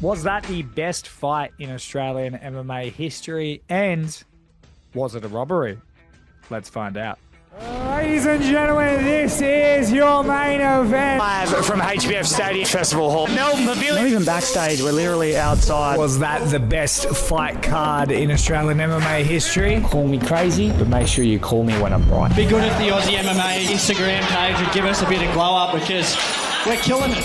Was that the best fight in Australian MMA history? And was it a robbery? Let's find out. Ladies and gentlemen, this is your main event. Live from HBF Stadium Festival Hall. Melbourne Pavilion. Not even backstage, we're literally outside. Was that the best fight card in Australian MMA history? Call me crazy, but make sure you call me when I'm right. Be good if the Aussie MMA Instagram page would give us a bit of glow up because we're killing it.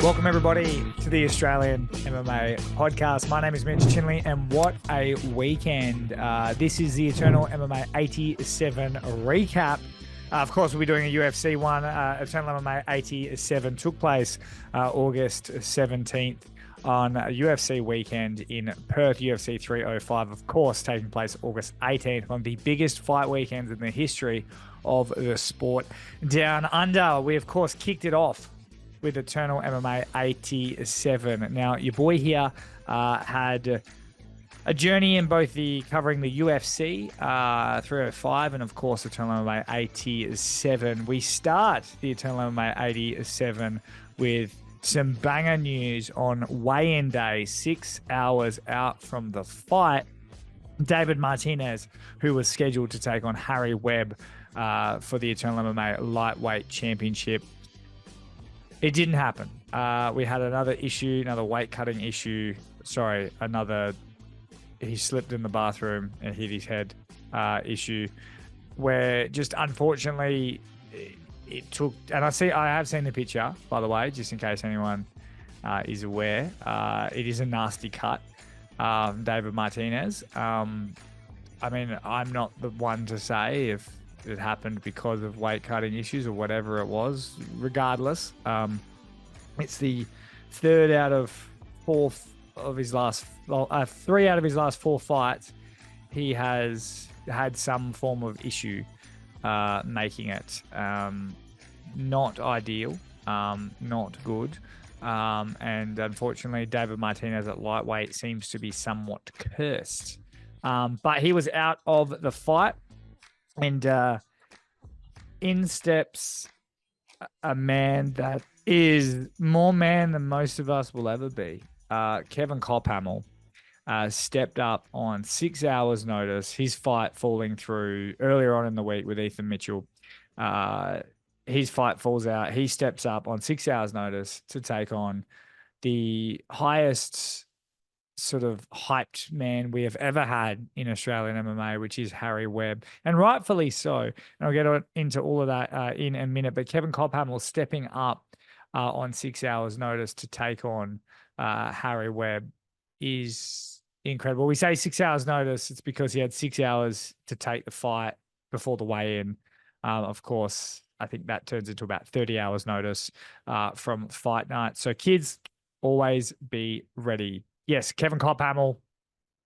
Welcome everybody to the Australian MMA podcast. My name is Mitch Tinley, and what a weekend. This is the Eternal MMA 87 recap. Of course, we'll be doing a UFC one. Eternal MMA 87 took place August 17th on a UFC weekend in Perth, UFC 305, of course, taking place August 18th, one of the biggest fight weekends in the history of the sport. Down under, we of course kicked it off with Eternal MMA 87. Now, your boy here had a journey in both covering the UFC 305 and, of course, Eternal MMA 87. We start the Eternal MMA 87 with some banger news on weigh-in day, 6 hours out from the fight. David Martinez, who was scheduled to take on Harry Webb for the Eternal MMA Lightweight Championship. It didn't happen. We had another issue, another weight cutting issue. Sorry, he slipped in the bathroom and hit his head issue where just unfortunately it took, and I have seen the picture, by the way, just in case anyone is aware. It is a nasty cut, David Martinez. I mean, I'm not the one to say if it happened because of weight cutting issues or whatever it was. Regardless, it's the third out of four of his last, 3 out of his last 4 fights. He has had some form of issue making it. Not ideal, not good. And unfortunately, David Martinez at lightweight seems to be somewhat cursed. But he was out of the fight. And in steps a man that is more man than most of us will ever be. Kevin Kophamel stepped up on 6 hours notice. His fight falling through earlier on in the week with Ethan Mitchell. His fight falls out. He steps up on 6 hours notice to take on the highest sort of hyped man we have ever had in Australian MMA, which is Harry Webb, and rightfully so. And I'll get into all of that in a minute. But Kevin Kophamel stepping up on 6 hours notice to take on Harry Webb is incredible. We say 6 hours notice. It's because he had 6 hours to take the fight before the weigh-in. Of course, I think that turns into about 30 hours notice from fight night. So kids, always be ready. Yes, Kevin Kophamel,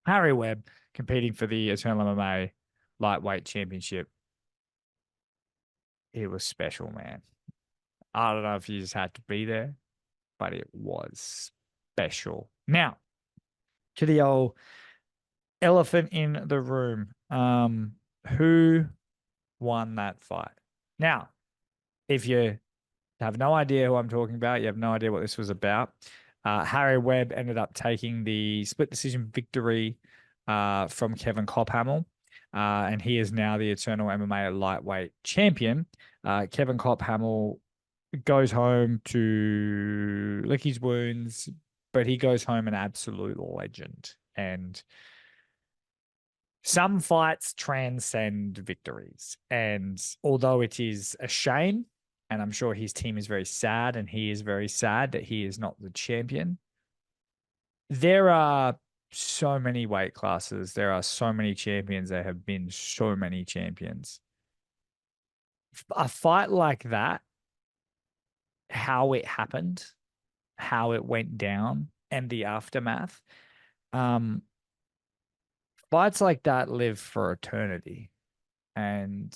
Harry Webb competing for the Eternal MMA Lightweight Championship. It was special, man. I don't know if you just had to be there, but it was special. Now, to the old elephant in the room. Who won that fight? Now, if you have no idea who I'm talking about, you have no idea what this was about, Harry Webb ended up taking the split decision victory from Kevin Kophamel, and he is now the Eternal MMA Lightweight Champion. Kevin Kophamel goes home to lick his wounds, but he goes home an absolute legend. And some fights transcend victories. And although it is a shame, and I'm sure his team is very sad, and he is very sad that he is not the champion, there are so many weight classes. There are so many champions. There have been so many champions. A fight like that, how it happened, how it went down, and the aftermath, fights like that live for eternity. And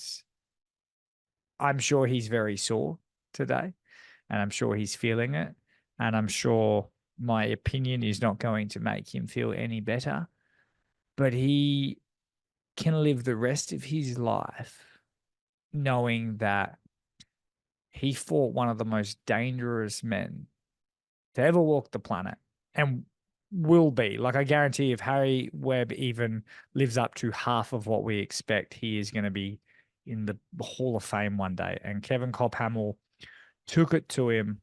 I'm sure he's very sore today, and I'm sure he's feeling it, and I'm sure my opinion is not going to make him feel any better, but he can live the rest of his life knowing that he fought one of the most dangerous men to ever walk the planet and will be. Like, I guarantee if Harry Webb even lives up to half of what we expect, he is going to be in the Hall of Fame one day. And Kevin Kophamel took it to him,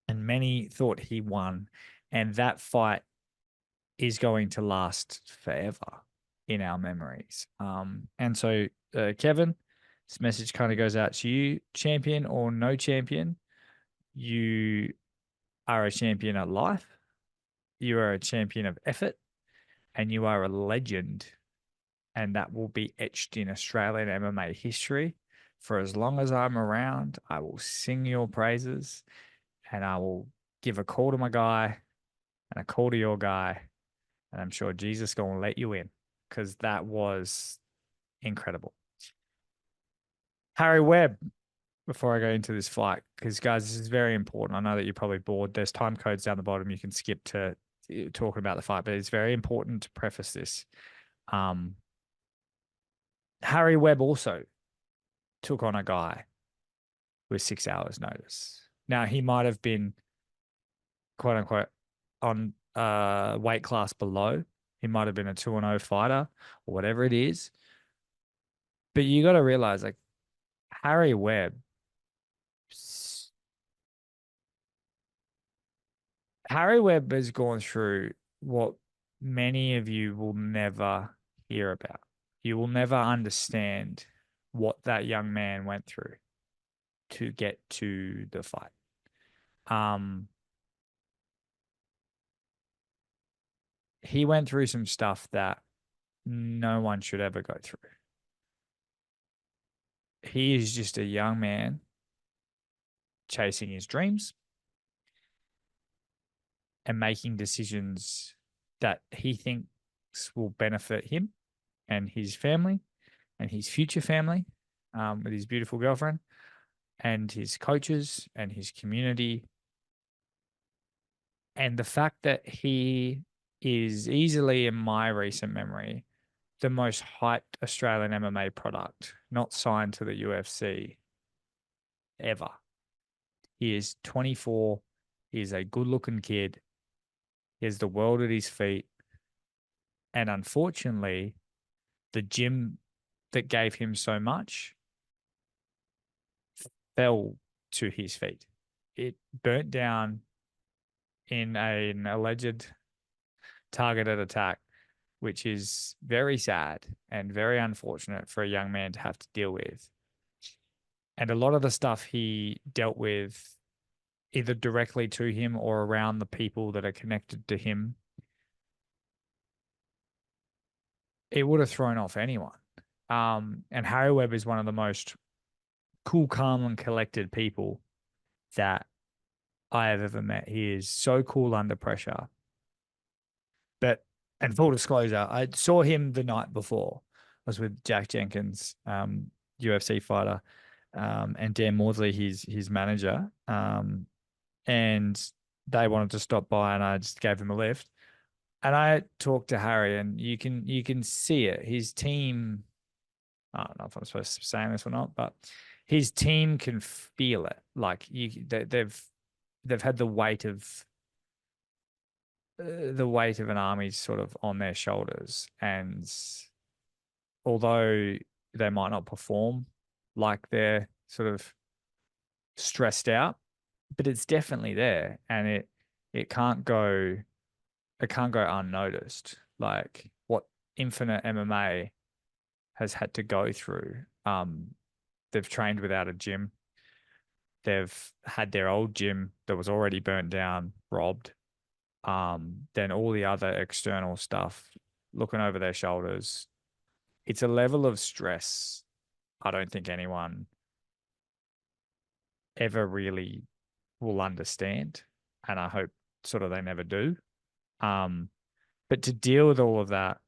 and many thought he won. And that fight is going to last forever in our memories. And so, Kevin, this message kind of goes out to you, champion or no champion. You are a champion at life. You are a champion of effort, and you are a legend. And that will be etched in Australian MMA history. For as long as I'm around, I will sing your praises, and I will give a call to my guy and a call to your guy. And I'm sure Jesus is going to let you in, because that was incredible. Harry Webb, before I go into this fight, because guys, this is very important. I know that you're probably bored. There's time codes down the bottom. You can skip to talking about the fight, but it's very important to preface this. Harry Webb also took on a guy with 6 hours notice. Now, he might have been, quote unquote, on weight class below. He might have been a 2-0 fighter or whatever it is. But you got to realize, like, Harry Webb has gone through what many of you will never hear about. You will never understand what that young man went through to get to the fight. He went through some stuff that no one should ever go through. He is just a young man chasing his dreams and making decisions that he thinks will benefit him and his family and his future family, with his beautiful girlfriend and his coaches and his community. And the fact that he is easily, in my recent memory, the most hyped Australian MMA product, not signed to the UFC ever. He is 24. He is a good-looking kid. He has the world at his feet. And unfortunately, the gym that gave him so much fell to his feet. It burnt down in an alleged targeted attack, which is very sad and very unfortunate for a young man to have to deal with. And a lot of the stuff he dealt with, either directly to him or around the people that are connected to him, it would have thrown off anyone. And Harry Webb is one of the most cool, calm, and collected people that I have ever met. He is so cool under pressure. But, and full disclosure, I saw him the night before. I was with Jack Jenkins, UFC fighter, and Dan Maudsley, his manager. And they wanted to stop by, and I just gave them a lift. And I talked to Harry, and you can see it. His team, I don't know if I'm supposed to be saying this or not, but his team can feel it. Like they've had the weight of an army sort of on their shoulders, and although they might not perform like they're sort of stressed out, but it's definitely there, and it can't go unnoticed. Like what Infinite MMA has had to go through. They've trained without a gym. They've had their old gym that was already burnt down, robbed. Then all the other external stuff, looking over their shoulders. It's a level of stress I don't think anyone ever really will understand, and I hope sort of they never do. But to deal with all of that,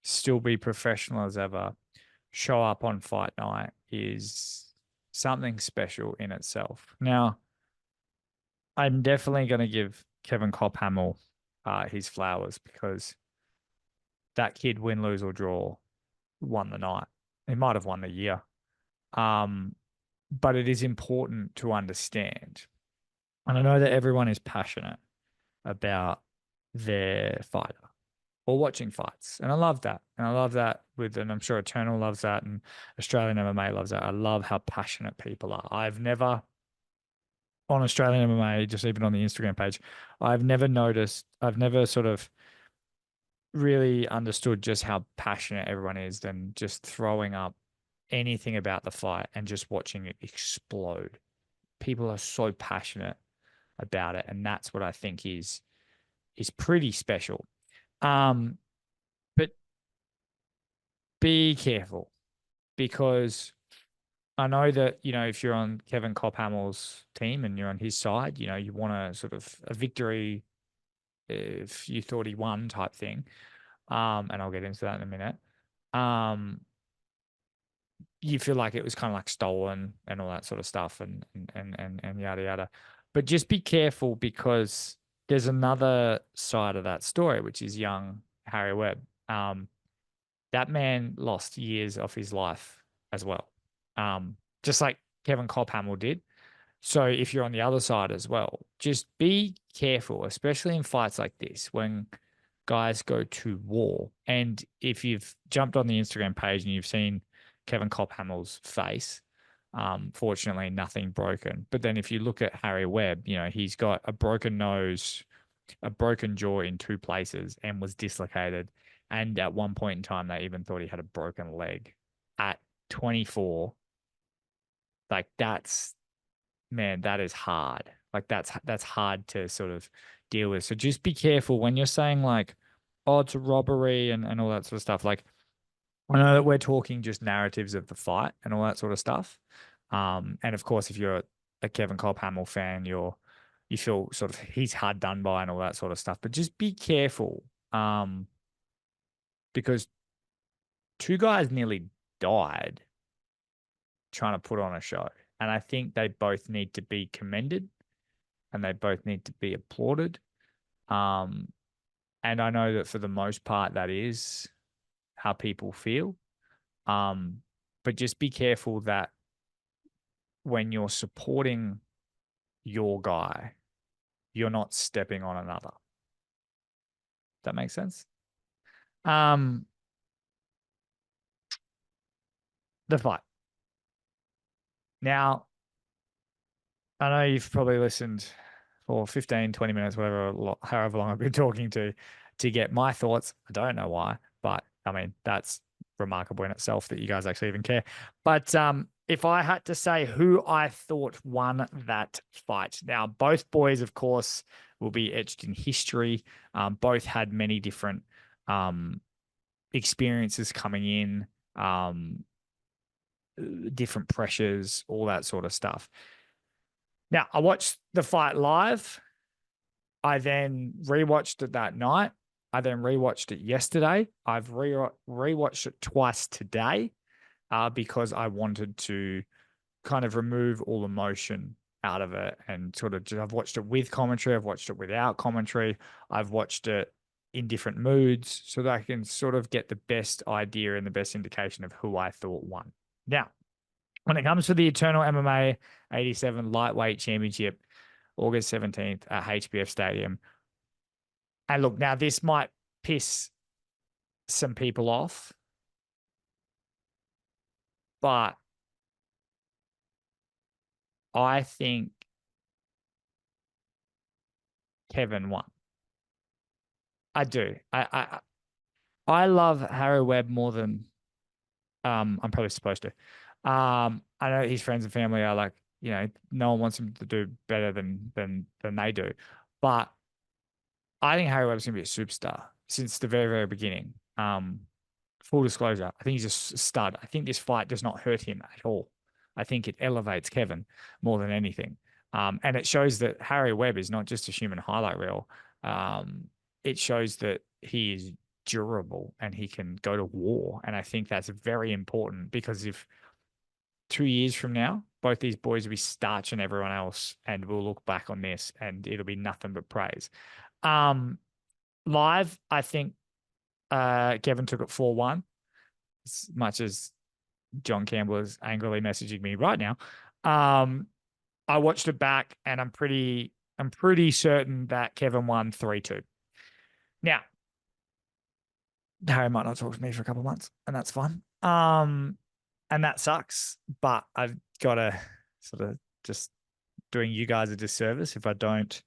still be professional as ever, show up on fight night is something special in itself. Now, I'm definitely going to give Kevin Kophamel his flowers, because that kid, win, lose or draw, won the night. He might have won the year. But it is important to understand. And I know that everyone is passionate about their fighter or watching fights. And I love that. And I love that and I'm sure Eternal loves that and Australian MMA loves that. I love how passionate people are. I've never, on Australian MMA, just even on the Instagram page, I've never sort of really understood just how passionate everyone is than just throwing up anything about the fight and just watching it explode. People are so passionate about it, and that's what I think is pretty special. But be careful, because I know that, if you're on Kevin Kophamel's team and you're on his side, you want a sort of a victory if you thought he won type thing. And I'll get into that in a minute. You feel like it was kind of like stolen and all that sort of stuff and yada yada. But just be careful, because there's another side of that story, which is young Harry Webb. That man lost years of his life as well, just like Kevin Kophamel did. So if you're on the other side as well, just be careful, especially in fights like this when guys go to war. And if you've jumped on the Instagram page and you've seen Kevin Kophamel's face, fortunately nothing broken. But then if you look at Harry Webb, he's got a broken nose, a broken jaw in 2 places, and was dislocated. And at one point in time, they even thought he had a broken leg. At 24, like that is hard. Like that's hard to sort of deal with. So just be careful when you're saying like, oh, it's a robbery and all that sort of stuff. Like, I know that we're talking just narratives of the fight and all that sort of stuff. And of course, if you're a Kevin Kophamel fan, you feel sort of he's hard done by and all that sort of stuff. But just be careful, because 2 guys nearly died trying to put on a show. And I think they both need to be commended and they both need to be applauded. And I know that for the most part, that is how people feel. But just be careful that when you're supporting your guy, you're not stepping on another. That makes sense? The fight. Now, I know you've probably listened for 15, 20 minutes, however long I've been talking to get my thoughts. I don't know why, but I mean, that's remarkable in itself that you guys actually even care. But if I had to say who I thought won that fight, now both boys, of course, will be etched in history. Both had many different experiences coming in, different pressures, all that sort of stuff. Now, I watched the fight live. I then rewatched it that night. I then rewatched it yesterday. I've rewatched it twice today because I wanted to kind of remove all emotion out of it and sort of I've watched it with commentary. I've watched it without commentary. I've watched it in different moods so that I can sort of get the best idea and the best indication of who I thought won. Now, when it comes to the Eternal MMA 87 Lightweight Championship, August 17th at HBF Stadium. And look, now this might piss some people off, but I think Kevin won. I do. I love Harry Webb more than I'm probably supposed to. I know his friends and family are like, no one wants him to do better than they do. But I think Harry Webb's going to be a superstar since the very, very beginning. Full disclosure, I think he's a stud. I think this fight does not hurt him at all. I think it elevates Kevin more than anything. And it shows that Harry Webb is not just a human highlight reel. It shows that he is durable and he can go to war. And I think that's very important because if 2 years from now, both these boys will be starching everyone else and we'll look back on this and it'll be nothing but praise. Live, I think Kevin took it 4-1, as much as John Campbell is angrily messaging me right now. I watched it back and I'm pretty certain that Kevin won 3-2. Now, Harry might not talk to me for a couple of months, and that's fine. And that sucks, but I've got to sort of just doing you guys a disservice if I don't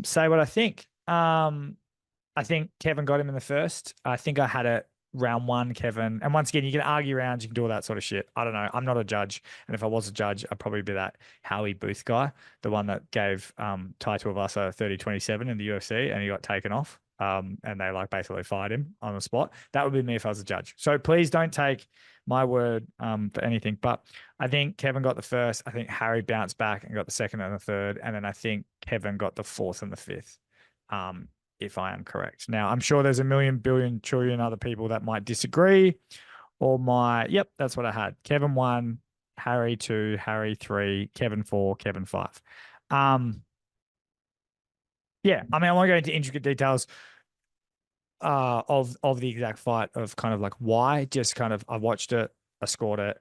say what I think. I think Kevin got him in the first. I think I had it round one, Kevin. And once again, you can argue rounds, you can do all that sort of shit. I don't know. I'm not a judge. And if I was a judge, I'd probably be that Howie Booth guy, the one that gave Tai Tuivasa 30-27 in the UFC and he got taken off. And they like basically fired him on the spot. That would be me if I was a judge. So please don't take my word for anything. But I think Kevin got the first. I think Harry bounced back and got the second and the third. And then I think Kevin got the fourth and the fifth. If I am correct. Now, I'm sure there's a million, billion, trillion other people that might disagree or yep, that's what I had. Kevin 1, Harry 2, Harry 3, Kevin 4, Kevin 5. Yeah, I mean, I won't go into intricate details of the exact fight of kind of like why, just kind of I watched it, I scored it.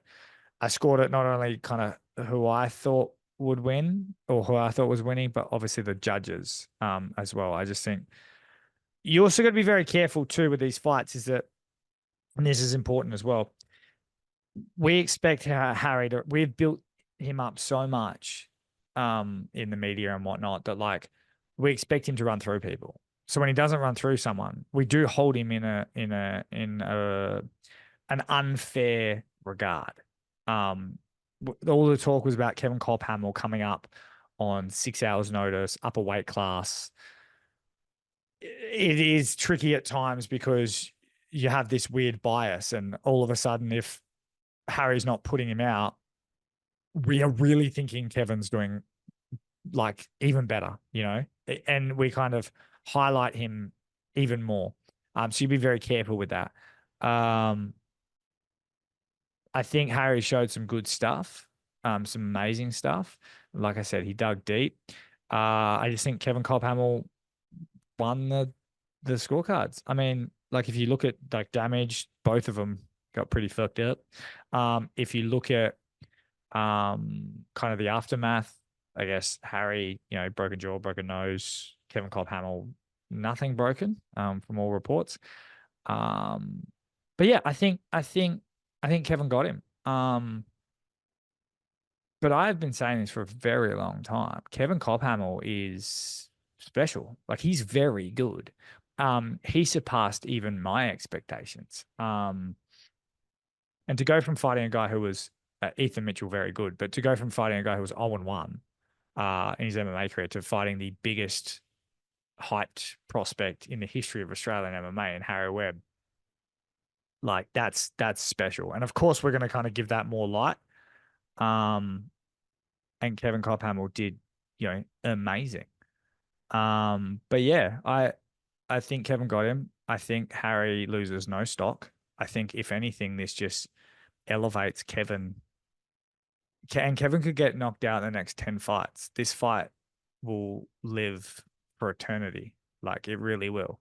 I scored it not only kind of who I thought would win or who I thought was winning, but obviously the judges as well. I just think you also got to be very careful too with these fights is that, and this is important as well, we expect Harry to, we've built him up so much in the media and whatnot that like we expect him to run through people. So when he doesn't run through someone, we do hold him in an unfair regard. All the talk was about Kevin Kophamel coming up on 6 hours notice, upper weight class. It is tricky at times because you have this weird bias, and all of a sudden, if Harry's not putting him out, we are really thinking Kevin's doing like even better, you know, and we kind of highlight him even more. So you be very careful with that. I think Harry showed some good stuff, some amazing stuff. Like I said, he dug deep. I just think Kevin Kophamel won the scorecards. I mean, like if you look at like damage, both of them got pretty fucked up. If you look at kind of the aftermath, I guess Harry, you know, broken jaw, broken nose. Kevin Kophamel, nothing broken from all reports. But yeah, I think Kevin got him. But I've been saying this for a very long time. Kevin Kophamel is special. Like he's very good. He surpassed even my expectations. And to go from fighting a guy who was Ethan Mitchell, very good, but to go from fighting a guy who was 0-1 in his MMA career to fighting the biggest hyped prospect in the history of Australian MMA and Harry Webb, like that's special. And of course, we're going to kind of give that more light. And Kevin Kophamel did, you know, amazing. But yeah, I think Kevin got him. I think Harry loses no stock. I think if anything, this just elevates Kevin. And Kevin could get knocked out in the next 10 fights. This fight will live for eternity. Like it really will.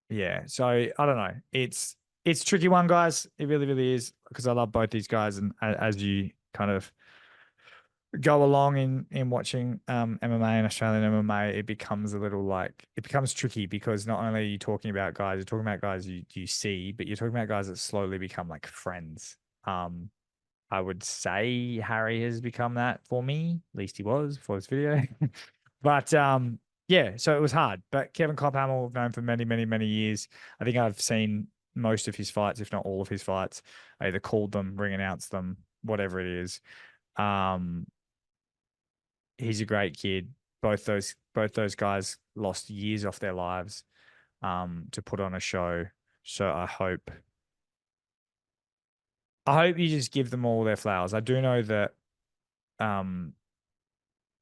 Yeah. So I don't know. It's a tricky one, guys. It really, really is, because I love both these guys. And as you kind of go along in watching MMA and Australian MMA, it becomes a little like, it becomes tricky because not only are you talking about guys, you're talking about guys you see, but you're talking about guys that slowly become like friends. I would say Harry has become that for me. At least he was before this video. But yeah, so it was hard. But Kevin Kophamel, I've known for many, many, many years. I think I've seen most of his fights, if not all of his fights. I either called them, ring announced them, whatever it is. He's a great kid. Both those guys lost years off their lives to put on a show. So I hope you just give them all their flowers. I do know that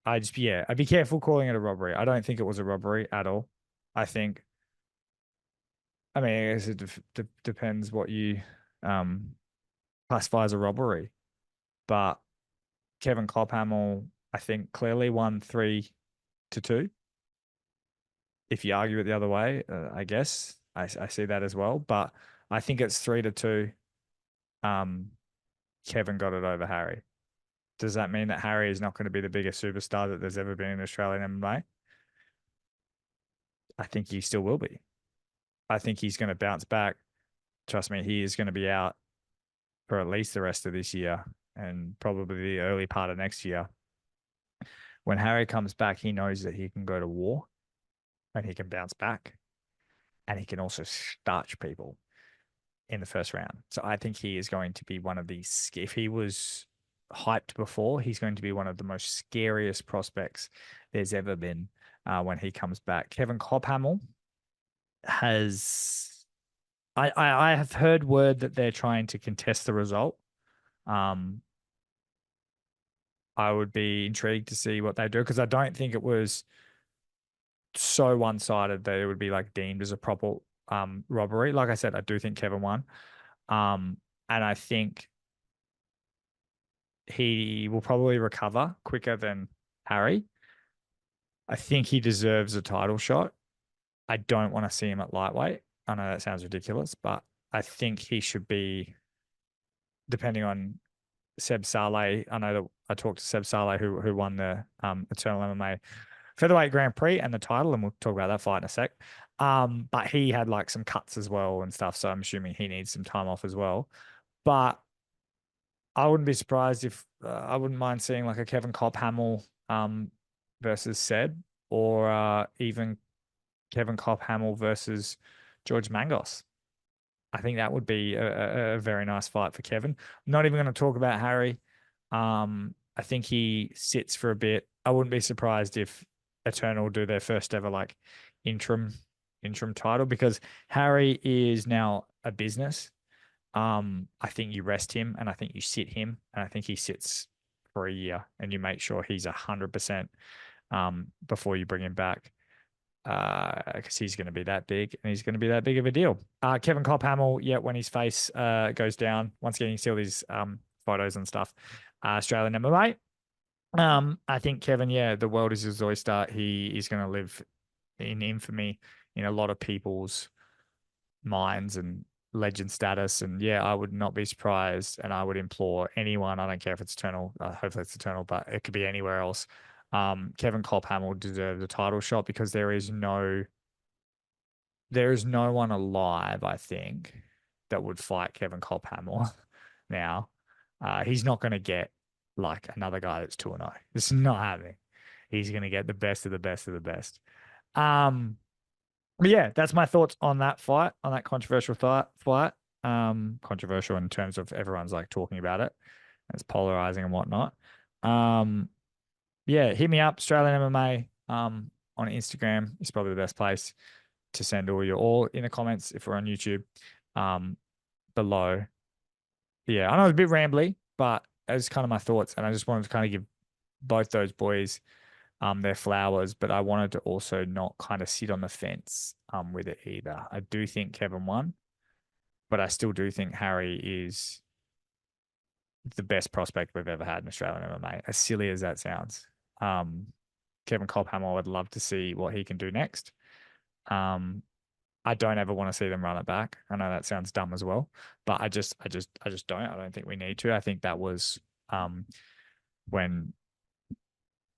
I'd be careful calling it a robbery. I don't think it was a robbery at all. I guess it depends what you classify as a robbery. But Kevin Kophamel, I think, clearly won 3-2. If you argue it the other way, I guess I see that as well. But I think it's 3-2. Kevin got it over Harry. Does that mean that Harry is not going to be the biggest superstar that there's ever been in Australian MMA? I think he still will be. I think he's going to bounce back. Trust me, he is going to be out for at least the rest of this year and probably the early part of next year. When Harry comes back, he knows that he can go to war and he can bounce back and he can also starch people in the first round. So I think he is going to be one of these, if he was hyped before, he's going to be one of the most scariest prospects there's ever been when he comes back. Kevin Kophamel has, I have heard word that they're trying to contest the result. I would be intrigued to see what they do because I don't think it was so one-sided that it would be like deemed as a proper robbery. Like I said, I do think Kevin won. And I think he will probably recover quicker than Harry. I think he deserves a title shot. I don't want to see him at lightweight. I know that sounds ridiculous, but I think he should be, depending on Seb Szalay. I know that I talked to Seb Szalay, who won the Eternal MMA Featherweight Grand Prix and the title, and we'll talk about that fight in a sec. But he had like some cuts as well and stuff, so I'm assuming he needs some time off as well. But I wouldn't be surprised if I wouldn't mind seeing like a Kevin Kophamel versus Seb, or even Kevin Kophamel versus George Mangos. I think that would be a very nice fight for Kevin. I'm not even going to talk about Harry. I think he sits for a bit. I wouldn't be surprised if Eternal do their first ever like interim title, because Harry is now a business. I think you rest him and I think you sit him, and I think he sits for a year and you make sure he's 100% before you bring him back. Because he's going to be that big and he's going to be that big of a deal. Kevin Kophamel, yeah, when his face goes down, once again, you see all these photos and stuff. Australian MMA. I think Kevin, yeah, the world is his oyster. He is going to live in infamy in a lot of people's minds and legend status. And yeah, I would not be surprised, and I would implore anyone, I don't care if it's Eternal, hopefully it's Eternal, but it could be anywhere else. Kevin Kophamel deserves a title shot because there is no one alive, I think, that would fight Kevin Kophamel now. He's not going to get like another guy that's 2-0. It's not happening. He's going to get the best of the best of the best. But yeah, that's my thoughts on that fight, on that controversial fight. Controversial in terms of everyone's like talking about it. It's polarizing and whatnot. Yeah, hit me up, Australian MMA on Instagram. It's probably the best place to send all in the comments if we're on YouTube below. Yeah, I know it's a bit rambly, but it's kind of my thoughts, and I just wanted to kind of give both those boys their flowers, but I wanted to also not kind of sit on the fence with it either. I do think Kevin won, but I still do think Harry is the best prospect we've ever had in Australian MMA, as silly as that sounds. Kevin Kophamel, I'd love to see what he can do next. I don't ever want to see them run it back. I know that sounds dumb as well, but I just don't. I don't think we need to. I think that was when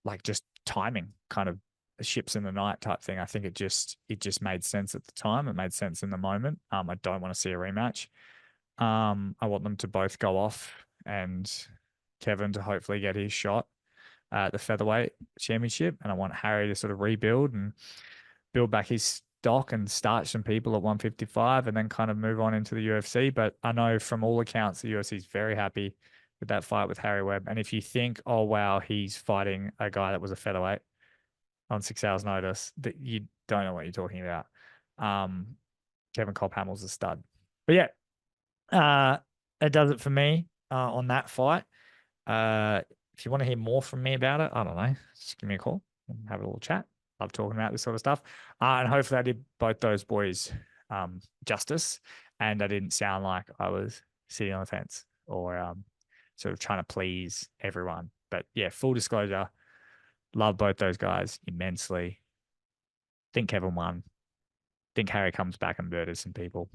like just timing, kind of ships in the night type thing. I think it just made sense at the time. It made sense in the moment. I don't want to see a rematch. I want them to both go off and Kevin to hopefully get his shot at the featherweight championship, and I want Harry to sort of rebuild and build back his stock and start some people at 155 and then kind of move on into the UFC. But I know from all accounts the UFC is very happy with that fight with Harry Webb. And if you think, oh wow, he's fighting a guy that was a featherweight on 6 hours notice, that you don't know what you're talking about. Kevin Kophamel's a stud. But yeah, it does it for me on that fight. If you want to hear more from me about it, I don't know, just give me a call and have a little chat. Love talking about this sort of stuff. And hopefully I did both those boys justice, and I didn't sound like I was sitting on the fence or sort of trying to please everyone. But yeah, full disclosure, love both those guys immensely. Think Kevin won. Think Harry comes back and murders some people.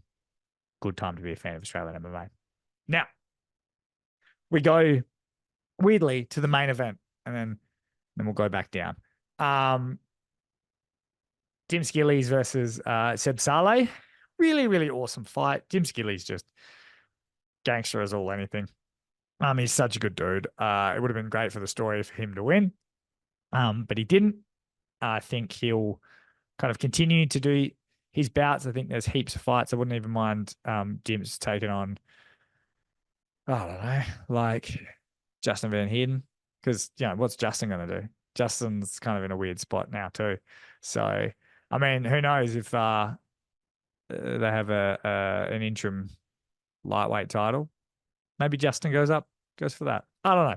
Good time to be a fan of Australian MMA. Now, we go weirdly to the main event, and then we'll go back down. Dimps Gillies versus Seb Szalay. Really, really awesome fight. Dimps Gillies just gangster as all anything. He's such a good dude. It would have been great for the story for him to win, but he didn't. I think he'll kind of continue to do his bouts. I think there's heaps of fights. I wouldn't even mind Dimps taking on, I don't know, like Justin Van Heerden, because what's Justin going to do? Justin's kind of in a weird spot now too. So I mean, who knows if they have an interim lightweight title? Maybe Justin goes for that. I don't know.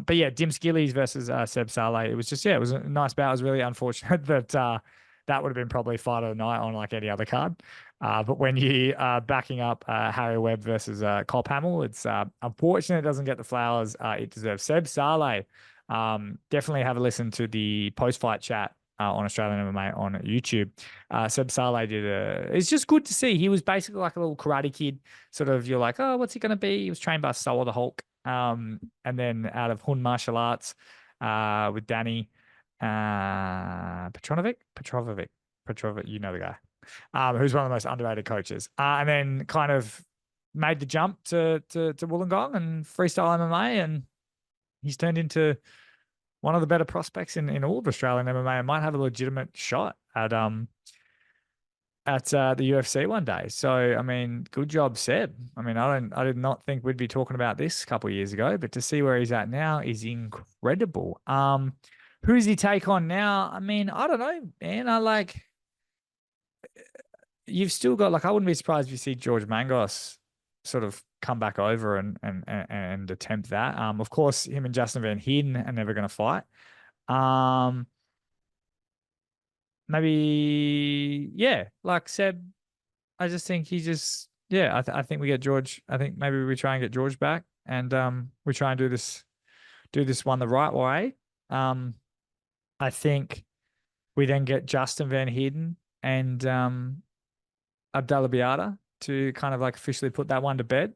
But yeah, Dimps Gillies versus Seb Szalay. It was just, it was a nice bout. It was really unfortunate that that would have been probably fight of the night on like any other card. But when you are backing up Harry Webb versus Kophamel, it's unfortunate it doesn't get the flowers it deserves. Seb Szalay, definitely have a listen to the post-fight chat on Australian MMA on YouTube. Seb Szalay it's just good to see. He was basically like a little karate kid. Sort of, you're like, oh, what's he going to be? He was trained by Szalay the Hulk. And then out of Hun Martial Arts with Danny Petrovic, you know the guy, who's one of the most underrated coaches. And then kind of made the jump to Wollongong and freestyle MMA, and he's turned into one of the better prospects in all of Australian MMA and might have a legitimate shot at the UFC one day. So, I mean, good job, Seb. I mean, I did not think we'd be talking about this a couple of years ago, but to see where he's at now is incredible. Who's he take on now? I mean, I don't know, man. You've still got, I wouldn't be surprised if you see George Mangos sort of come back over and attempt that. Of course, him and Justin Van Heerden are never going to fight. Maybe, like Seb, I just think he just, I think we get George. I think maybe we try and get George back, and we try and do this one the right way. I think we then get Justin Van Heerden and Abdullah Biata to kind of like officially put that one to bed,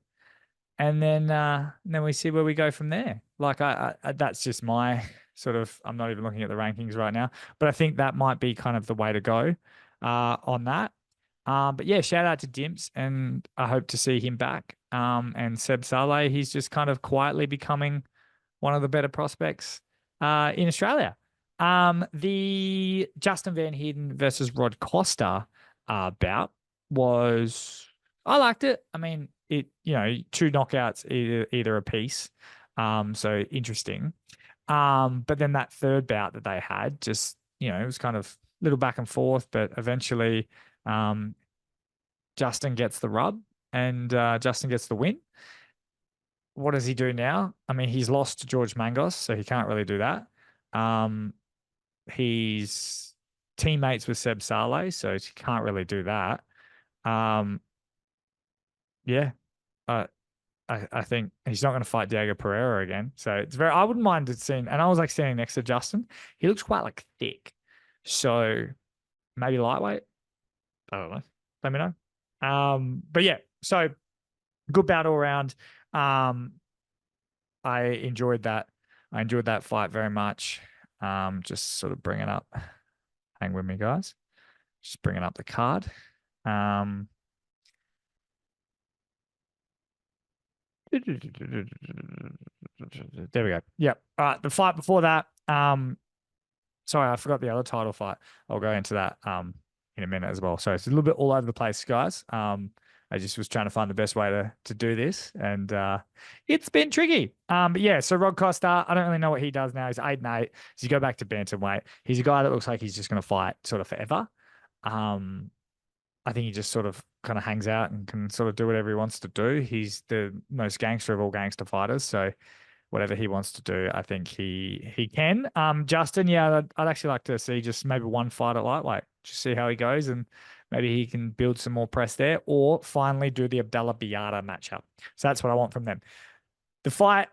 and then we see where we go from there. Like I that's just my sort of, I'm not even looking at the rankings right now, but I think that might be kind of the way to go on that. But yeah, shout out to Dimps, and I hope to see him back. And Seb Szalay, he's just kind of quietly becoming one of the better prospects in Australia. The Justin Van Heerden versus Rod Costa bout was, I liked it. I mean, it, two knockouts either a piece. So interesting. But then that third bout that they had, just, it was kind of a little back and forth, but eventually Justin gets the rub and Justin gets the win. What does he do now? I mean, he's lost to George Mangos, so he can't really do that. He's teammates with Seb Szalay, so he can't really do that. I think he's not going to fight Diego Pereira again. So it's very, I wouldn't mind seeing, and I was like standing next to Justin. He looks quite like thick. So maybe lightweight. I don't know. Let me know. But yeah, so good bout all around. I enjoyed that. I enjoyed that fight very much. Just sort of bringing up, hang with me, guys. Just bringing up the card. There we go. Yep. All right. The fight before that. Sorry, I forgot the other title fight. I'll go into that in a minute as well. So it's a little bit all over the place, guys. I just was trying to find the best way to do this, and it's been tricky. But yeah, so Rod Costa, I don't really know what he does now. He's 8-8. So you go back to bantamweight. He's a guy that looks like he's just going to fight sort of forever. I think he just sort of kind of hangs out and can sort of do whatever he wants to do. He's the most gangster of all gangster fighters. So whatever he wants to do, I think he can. Justin, yeah, I'd actually like to see just maybe one fight at lightweight, just see how he goes, and maybe he can build some more press there, or finally do the Abdullah Biata matchup. So that's what I want from them. The fight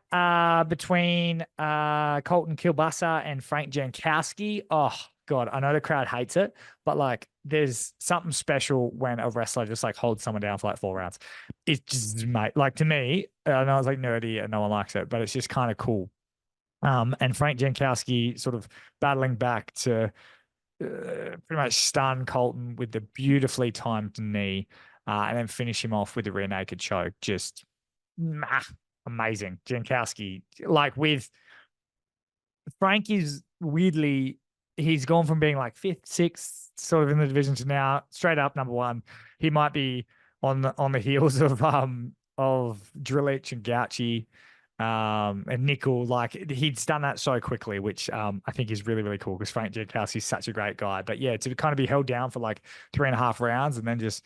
between Colton Kielbasa and Frank Jankowski. Oh, God, I know the crowd hates it, but like there's something special when a wrestler just like holds someone down for like 4 rounds. It's just, mate, like to me, I know it's like nerdy and no one likes it, but it's just kind of cool. And Frank Jankowski sort of battling back to pretty much stun Colton with the beautifully timed knee, and then finish him off with the rear naked choke. Just amazing. Jankowski, like with Frank is weirdly, he's gone from being like fifth, sixth sort of in the division to now straight up number one. He might be on the heels of Drillich and Gauchi and Nickel. Like he's done that so quickly, which I think is really, really cool because Frank Jankowski is such a great guy. But yeah, to kind of be held down for like 3.5 rounds and then just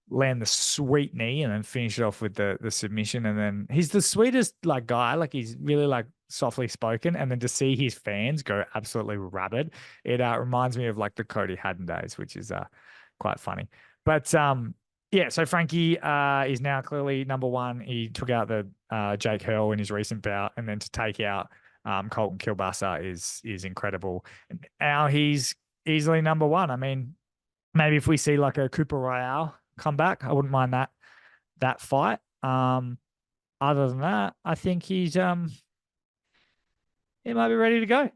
land the sweet knee and then finish it off with the submission. And then he's the sweetest like guy. Like he's really like softly spoken. And then to see his fans go absolutely rabid, it reminds me of like the Cody Haddon days, which is quite funny. But yeah, so Frankie is now clearly number one. He took out the Jake Hurl in his recent bout, and then to take out Colton Kielbasa is incredible. And now he's easily number one. I mean, maybe if we see like a Cooper Royale come back, I wouldn't mind that fight. Other than that, I think he might be ready to go.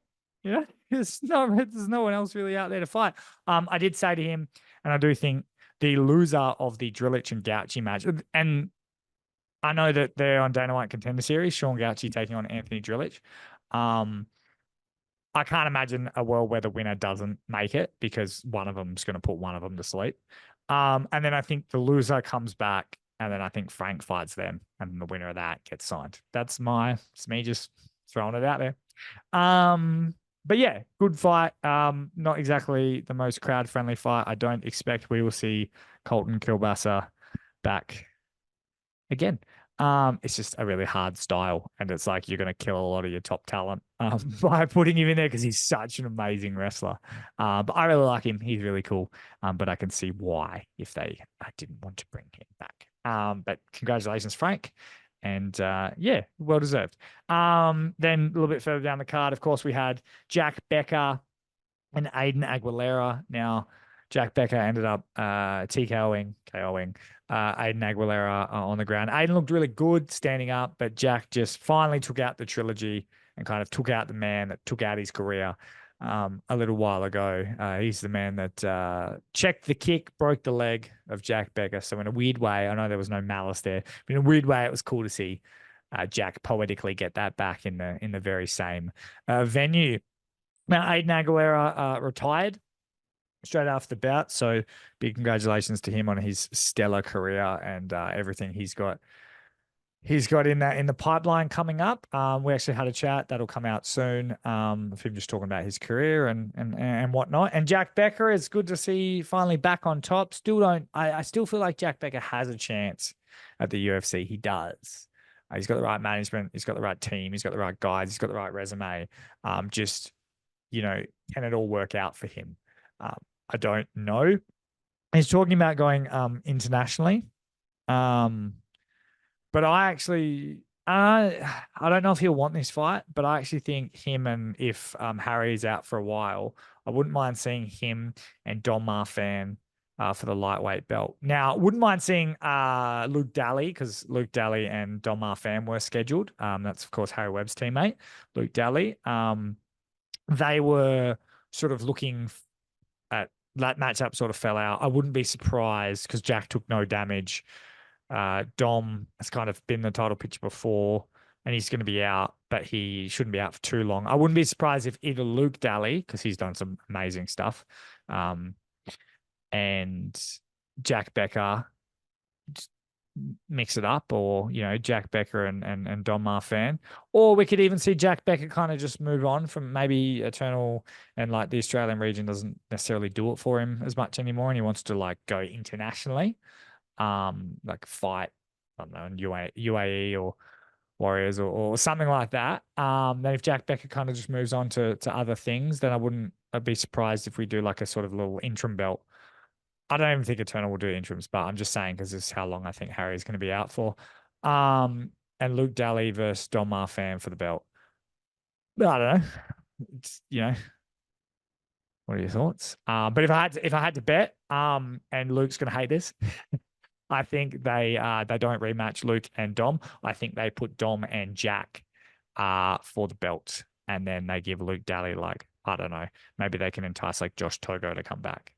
You know, there's no one else really out there to fight. I did say to him, and I do think the loser of the Drillich and Gauchi match, and I know that they're on Dana White Contender Series, Sean Gauchi taking on Anthony Drillich. I can't imagine a world where the winner doesn't make it because one of them's going to put one of them to sleep. And then I think the loser comes back, and then I think Frank fights them, and the winner of that gets signed. It's me just throwing it out there. But yeah, good fight. Not exactly the most crowd-friendly fight. I don't expect we will see Colton Kielbasa back again. It's just a really hard style, and it's like you're going to kill a lot of your top talent by putting him in there because he's such an amazing wrestler. But I really like him. He's really cool. But I can see why if I didn't want to bring him back. But congratulations, Frank. And yeah, well deserved. Then a little bit further down the card, of course, we had Jack Becker and Aidan Aguilera. Now, Jack Becker ended up KOing Aidan Aguilera on the ground. Aidan looked really good standing up, but Jack just finally took out the trilogy and kind of took out the man that took out his career a little while ago. He's the man that checked the kick, broke the leg of Jack Becker. So in a weird way, I know there was no malice there, but in a weird way, it was cool to see Jack poetically get that back in the very same venue. Now, Aidan Aguilera retired straight after the bout, so big congratulations to him on his stellar career and everything he's got in the pipeline coming up. We actually had a chat that'll come out soon of him just talking about his career and whatnot. And Jack Becker, is good to see finally back on top. I still feel like Jack Becker has a chance at the UFC. He does. He's got the right management. He's got the right team. He's got the right guys. He's got the right resume. Just, can it all work out for him? I don't know. He's talking about going internationally. But I don't know if he'll want this fight, but I actually think him, and if Harry's out for a while, I wouldn't mind seeing him and Don Marfan for the lightweight belt. Now, wouldn't mind seeing Luke Daly, because Luke Daly and Don Marfan were scheduled. That's, of course, Harry Webb's teammate, Luke Daly. They were sort of looking at that matchup, sort of fell out. I wouldn't be surprised because Jack took no damage. Dom has kind of been the title picture before, and he's going to be out, but he shouldn't be out for too long. I wouldn't be surprised if either Luke Daly, because he's done some amazing stuff, and Jack Becker mix it up, or Jack Becker and Don Marfan, or we could even see Jack Becker kind of just move on from maybe Eternal, and like the Australian region doesn't necessarily do it for him as much anymore, and he wants to like go internationally. Like fight, I don't know, in UAE or Warriors or something like that. Then if Jack Becker kind of just moves on to other things, then I'd be surprised if we do like a sort of little interim belt. I don't even think Eternal will do interims, but I'm just saying because this is how long I think Harry's going to be out for. And Luke Daly versus Don Marfan for the belt. But I don't know. It's, What are your thoughts? But if I had to bet, and Luke's gonna hate this, I think they don't rematch Luke and Dom. I think they put Dom and Jack for the belt, and then they give Luke Daly, like, I don't know, maybe they can entice like Josh Togo to come back.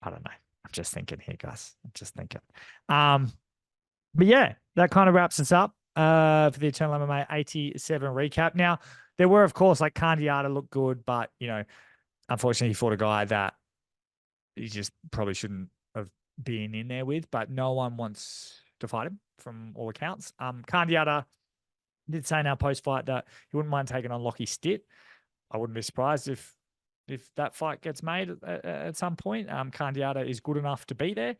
I don't know. I'm just thinking here, guys. I'm just thinking. But yeah, that kind of wraps us up for the Eternal MMA 87 recap. Now, there were, of course, like Candiata looked good, but unfortunately, he fought a guy that he just probably shouldn't have been in there with, but no one wants to fight him from all accounts. Candiata did say in our post-fight that he wouldn't mind taking on Lockie Stitt. I wouldn't be surprised if that fight gets made at some point. Candiata is good enough to be there.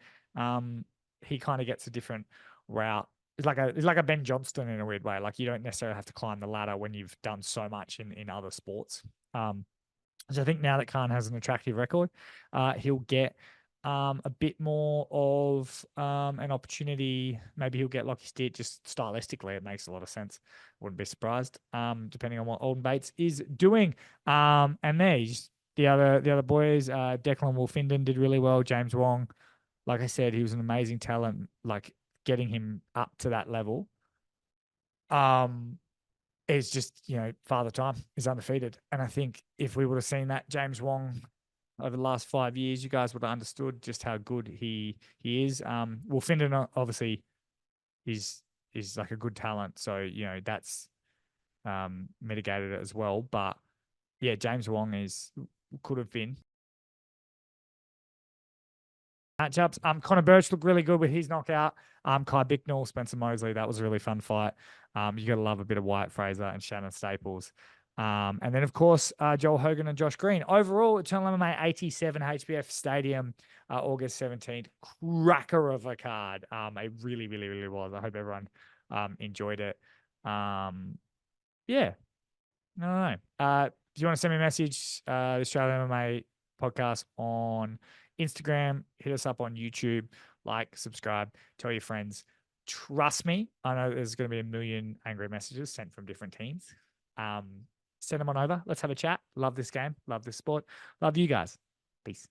He kind of gets a different route. It's like a Ben Johnston in a weird way. Like, you don't necessarily have to climb the ladder when you've done so much in other sports. So I think now that Khan has an attractive record, he'll get a bit more of an opportunity. Maybe he'll get Lockie Stitt. Just stylistically, it makes a lot of sense. Wouldn't be surprised, depending on what Alden Bates is doing. And there's the other boys. Declan Wolfinden did really well. James Wong, like I said, he was an amazing talent. Like, getting him up to that level. Is just, Father Time is undefeated. And I think if we would have seen that James Wong over the last 5 years, you guys would have understood just how good he is. Wolfinden obviously is like a good talent. So, that's mitigated it as well. But yeah, James Wong could have been. Matchups. Connor Birch looked really good with his knockout. Kai Bicknell, Spencer Mosley, that was a really fun fight. You got to love a bit of Wyatt Fraser and Shannon Staples. And then, of course, Joel Hogan and Josh Green. Overall, Eternal MMA 87 HBF Stadium, August 17th. Cracker of a card. It really, really, really was. I hope everyone enjoyed it. Yeah. I don't know. If you want to send me a message, the Australian MMA podcast on Instagram, hit us up on YouTube, like, subscribe, tell your friends. Trust me, I know there's going to be a million angry messages sent from different teams. Send them on over. Let's have a chat. Love this game. Love this sport. Love you guys. Peace.